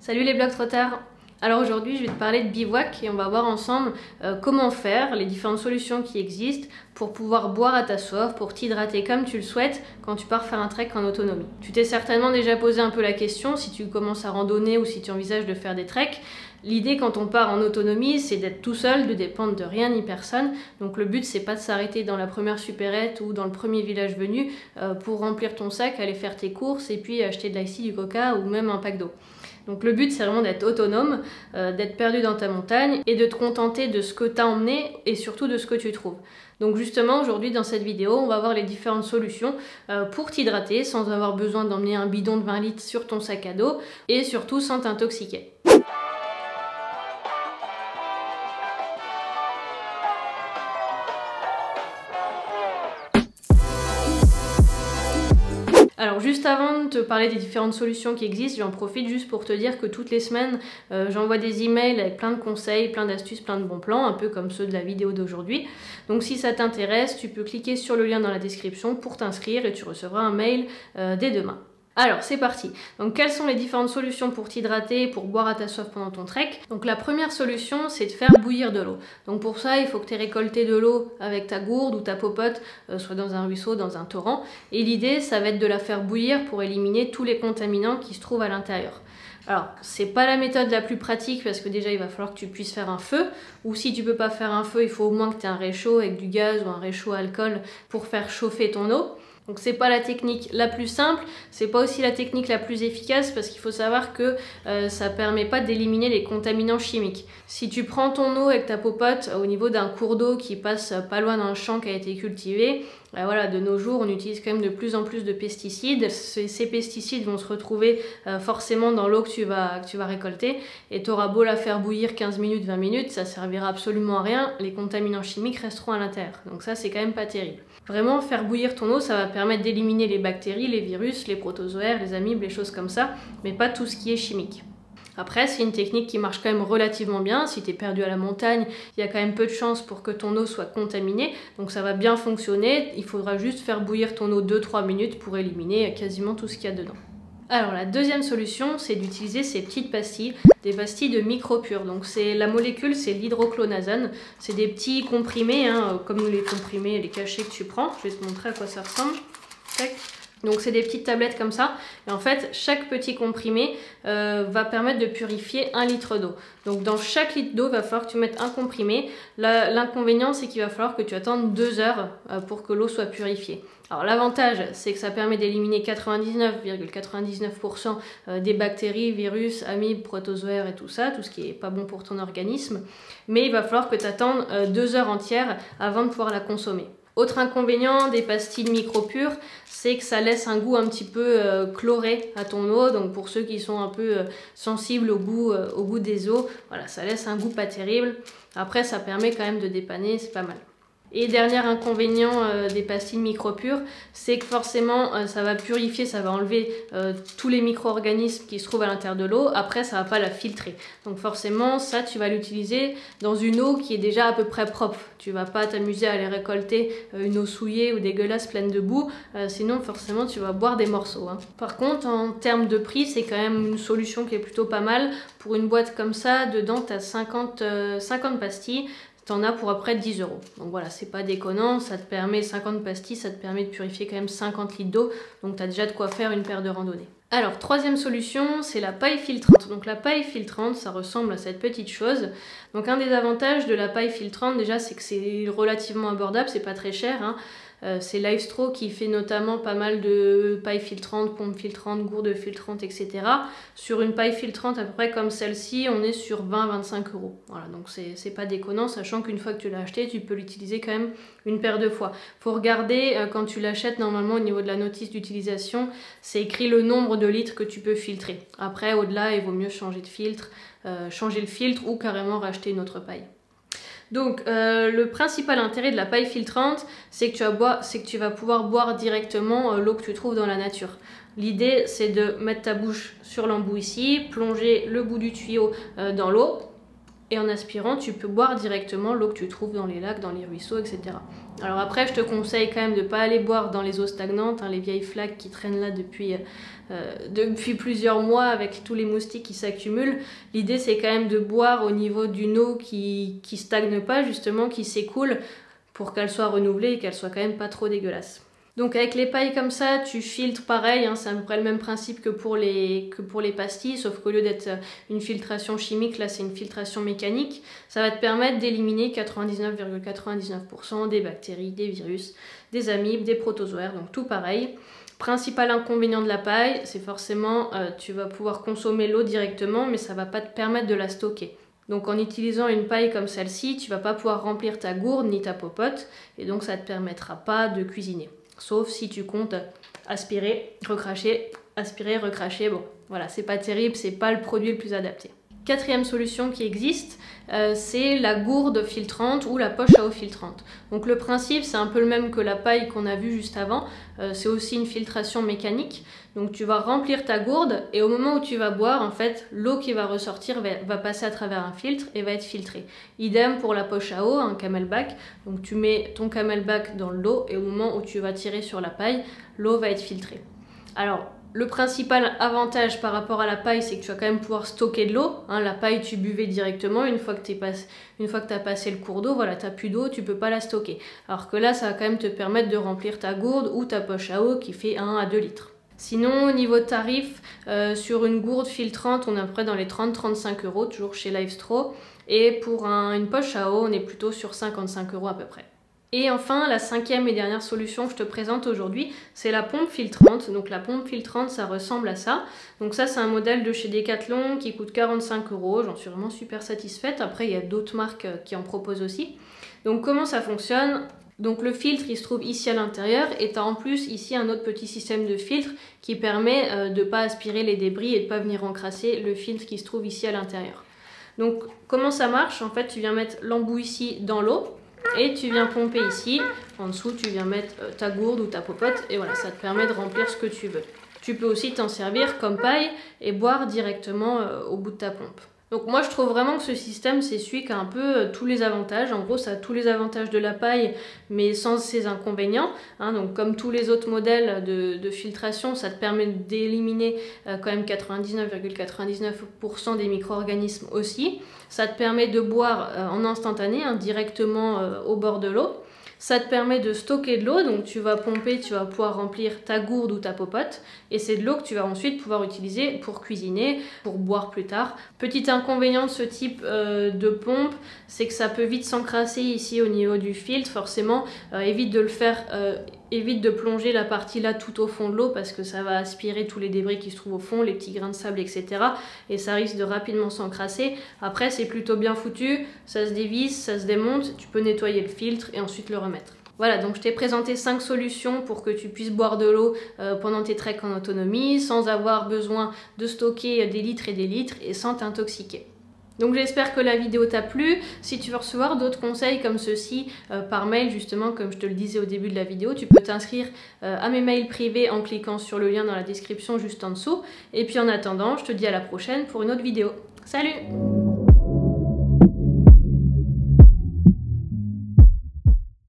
Salut les Globetrotters! Alors aujourd'hui je vais te parler de bivouac et on va voir ensemble comment faire, les différentes solutions qui existent pour pouvoir boire à ta soif, pour t'hydrater comme tu le souhaites quand tu pars faire un trek en autonomie. Tu t'es certainement déjà posé un peu la question si tu commences à randonner ou si tu envisages de faire des treks. L'idée quand on part en autonomie, c'est d'être tout seul, de dépendre de rien ni personne. Donc le but c'est pas de s'arrêter dans la première supérette ou dans le premier village venu pour remplir ton sac, aller faire tes courses et puis acheter de l'ice, du coca ou même un pack d'eau. Donc le but c'est vraiment d'être autonome, d'être perdu dans ta montagne et de te contenter de ce que tu as emmené et surtout de ce que tu trouves. Donc justement aujourd'hui dans cette vidéo on va voir les différentes solutions pour t'hydrater sans avoir besoin d'emmener un bidon de 20 litres sur ton sac à dos et surtout sans t'intoxiquer. Alors juste avant de te parler des différentes solutions qui existent, j'en profite juste pour te dire que toutes les semaines j'envoie des emails avec plein de conseils, plein d'astuces, plein de bons plans, un peu comme ceux de la vidéo d'aujourd'hui. Donc si ça t'intéresse, tu peux cliquer sur le lien dans la description pour t'inscrire et tu recevras un mail dès demain. Alors c'est parti. Donc quelles sont les différentes solutions pour t'hydrater, pour boire à ta soif pendant ton trek? Donc la première solution c'est de faire bouillir de l'eau. Donc pour ça il faut que tu aies récolté de l'eau avec ta gourde ou ta popote, soit dans un ruisseau, dans un torrent. Et l'idée ça va être de la faire bouillir pour éliminer tous les contaminants qui se trouvent à l'intérieur. Alors, c'est pas la méthode la plus pratique parce que déjà il va falloir que tu puisses faire un feu, ou si tu peux pas faire un feu, il faut au moins que tu aies un réchaud avec du gaz ou un réchaud à alcool pour faire chauffer ton eau. Donc c'est pas la technique la plus simple, c'est pas aussi la technique la plus efficace parce qu'il faut savoir que ça permet pas d'éliminer les contaminants chimiques. Si tu prends ton eau avec ta popote au niveau d'un cours d'eau qui passe pas loin d'un champ qui a été cultivé, voilà, de nos jours on utilise quand même de plus en plus de pesticides. Ces pesticides vont se retrouver forcément dans l'eau que tu vas récolter et tu auras beau la faire bouillir 15 minutes, 20 minutes, ça servira absolument à rien, les contaminants chimiques resteront à l'intérieur. Donc ça c'est quand même pas terrible. Vraiment faire bouillir ton eau ça va permettre d'éliminer les bactéries, les virus, les protozoaires, les amibes, les choses comme ça, mais pas tout ce qui est chimique. Après, c'est une technique qui marche quand même relativement bien. Si tu es perdu à la montagne, il y a quand même peu de chances pour que ton eau soit contaminée. Donc ça va bien fonctionner. Il faudra juste faire bouillir ton eau 2-3 minutes pour éliminer quasiment tout ce qu'il y a dedans. Alors la deuxième solution, c'est d'utiliser ces petites pastilles, des pastilles de micropure. Donc c'est la molécule, c'est l'hydroclonazone. C'est des petits comprimés, comme les comprimés, les cachets que tu prends. Je vais te montrer à quoi ça ressemble. Tac. Donc c'est des petites tablettes comme ça, et en fait chaque petit comprimé va permettre de purifier 1 litre d'eau. Donc dans chaque litre d'eau, il va falloir que tu mettes un comprimé. L'inconvénient c'est qu'il va falloir que tu attendes 2 heures pour que l'eau soit purifiée. Alors l'avantage c'est que ça permet d'éliminer 99,99% des bactéries, virus, amibes, protozoaires et tout ça, tout ce qui est pas bon pour ton organisme. Mais il va falloir que tu attendes 2 heures entières avant de pouvoir la consommer. Autre inconvénient des pastilles micropures, c'est que ça laisse un goût un petit peu chloré à ton eau. Donc pour ceux qui sont un peu sensibles au goût des eaux, voilà, ça laisse un goût pas terrible. Après, ça permet quand même de dépanner, c'est pas mal. Et dernier inconvénient des pastilles micropures, c'est que forcément ça va purifier, ça va enlever tous les micro-organismes qui se trouvent à l'intérieur de l'eau. Après ça va pas la filtrer. Donc forcément ça tu vas l'utiliser dans une eau qui est déjà à peu près propre. Tu vas pas t'amuser à aller récolter une eau souillée ou dégueulasse pleine de boue. Sinon forcément tu vas boire des morceaux. Par contre en termes de prix c'est quand même une solution qui est plutôt pas mal. Pour une boîte comme ça, dedans tu as 50 pastilles. T'en as pour après 10 €. Donc voilà, c'est pas déconnant, ça te permet 50 pastilles, ça te permet de purifier quand même 50 litres d'eau, donc t'as déjà de quoi faire une paire de randonnées. Alors, troisième solution, c'est la paille filtrante. Donc la paille filtrante, ça ressemble à cette petite chose. Donc un des avantages de la paille filtrante, déjà, c'est que c'est relativement abordable, c'est pas très cher. C'est LifeStraw qui fait notamment pas mal de paille filtrante, pompes filtrantes, gourdes filtrantes, etc. Sur une paille filtrante à peu près comme celle-ci, on est sur 20-25 €. Voilà, donc c'est pas déconnant, sachant qu'une fois que tu l'as acheté, tu peux l'utiliser quand même une paire de fois. Faut regarder quand tu l'achètes, normalement au niveau de la notice d'utilisation, c'est écrit le nombre de litres que tu peux filtrer. Après, au-delà, il vaut mieux changer de filtre, changer le filtre ou carrément racheter une autre paille. Donc le principal intérêt de la paille filtrante, c'est que tu vas pouvoir boire directement l'eau que tu trouves dans la nature. L'idée c'est de mettre ta bouche sur l'embout ici, plonger le bout du tuyau dans l'eau et en aspirant tu peux boire directement l'eau que tu trouves dans les lacs, dans les ruisseaux, etc. Alors après, je te conseille quand même de ne pas aller boire dans les eaux stagnantes, hein, les vieilles flaques qui traînent là depuis plusieurs mois avec tous les moustiques qui s'accumulent. L'idée, c'est quand même de boire au niveau d'une eau qui stagne pas, justement, qui s'écoule, pour qu'elle soit renouvelée et qu'elle soit quand même pas trop dégueulasse. Donc avec les pailles comme ça, tu filtres pareil, hein, c'est à peu près le même principe que pour les pastilles, sauf qu'au lieu d'être une filtration chimique, là c'est une filtration mécanique. Ça va te permettre d'éliminer 99,99% des bactéries, des virus, des amibes, des protozoaires, donc tout pareil. Principal inconvénient de la paille, c'est forcément tu vas pouvoir consommer l'eau directement, mais ça va pas te permettre de la stocker. Donc en utilisant une paille comme celle-ci, tu vas pas pouvoir remplir ta gourde ni ta popote, et donc ça te permettra pas de cuisiner. Sauf si tu comptes aspirer, recracher, bon voilà, c'est pas terrible, c'est pas le produit le plus adapté. Quatrième solution qui existe, c'est la gourde filtrante ou la poche à eau filtrante. Donc le principe c'est un peu le même que la paille qu'on a vu juste avant, c'est aussi une filtration mécanique. Donc tu vas remplir ta gourde et au moment où tu vas boire, en fait, l'eau qui va ressortir va passer à travers un filtre et va être filtrée. Idem pour la poche à eau, un camelback. Donc tu mets ton camelback dans l'eau et au moment où tu vas tirer sur la paille, l'eau va être filtrée. Alors, le principal avantage par rapport à la paille, c'est que tu vas quand même pouvoir stocker de l'eau. Hein, la paille, tu buvais directement. Une fois que tu as passé le cours d'eau, voilà, tu n'as plus d'eau, tu ne peux pas la stocker. Alors que là, ça va quand même te permettre de remplir ta gourde ou ta poche à eau qui fait 1 à 2 litres. Sinon, au niveau de tarif, sur une gourde filtrante, on est à peu près dans les 30-35 €, toujours chez Livestro. Et pour une poche à eau, on est plutôt sur 55 € à peu près. Et enfin, la cinquième et dernière solution que je te présente aujourd'hui, c'est la pompe filtrante. Donc la pompe filtrante, ça ressemble à ça. Donc ça, c'est un modèle de chez Decathlon qui coûte 45 €. J'en suis vraiment super satisfaite. Après, il y a d'autres marques qui en proposent aussi. Donc comment ça fonctionne ? Donc le filtre, il se trouve ici à l'intérieur et tu as en plus ici un autre petit système de filtre qui permet de ne pas aspirer les débris et de ne pas venir encrasser le filtre qui se trouve ici à l'intérieur. Donc comment ça marche ? En fait, tu viens mettre l'embout ici dans l'eau. Et tu viens pomper ici, en dessous tu viens mettre ta gourde ou ta popote et voilà, ça te permet de remplir ce que tu veux. Tu peux aussi t'en servir comme paille et boire directement au bout de ta pompe. Donc moi je trouve vraiment que ce système c'est celui qui a un peu tous les avantages. En gros ça a tous les avantages de la paille mais sans ses inconvénients. Hein, donc comme tous les autres modèles de filtration, ça te permet d'éliminer quand même 99,99% des micro-organismes aussi. Ça te permet de boire en instantané, hein, directement au bord de l'eau. Ça te permet de stocker de l'eau, donc tu vas pomper, tu vas pouvoir remplir ta gourde ou ta popote et c'est de l'eau que tu vas ensuite pouvoir utiliser pour cuisiner, pour boire plus tard. Petit inconvénient de ce type de pompe, c'est que ça peut vite s'encrasser ici au niveau du filtre, forcément, évite de le faire, évite de plonger la partie là tout au fond de l'eau parce que ça va aspirer tous les débris qui se trouvent au fond, les petits grains de sable, etc. Et ça risque de rapidement s'encrasser. Après, c'est plutôt bien foutu, ça se dévisse, ça se démonte, tu peux nettoyer le filtre et ensuite le remettre. Voilà, donc je t'ai présenté 5 solutions pour que tu puisses boire de l'eau pendant tes treks en autonomie, sans avoir besoin de stocker des litres et des litres et sans t'intoxiquer. Donc j'espère que la vidéo t'a plu. Si tu veux recevoir d'autres conseils comme ceux-ci par mail, justement comme je te le disais au début de la vidéo, tu peux t'inscrire à mes mails privés en cliquant sur le lien dans la description juste en dessous. Et puis en attendant, je te dis à la prochaine pour une autre vidéo. Salut!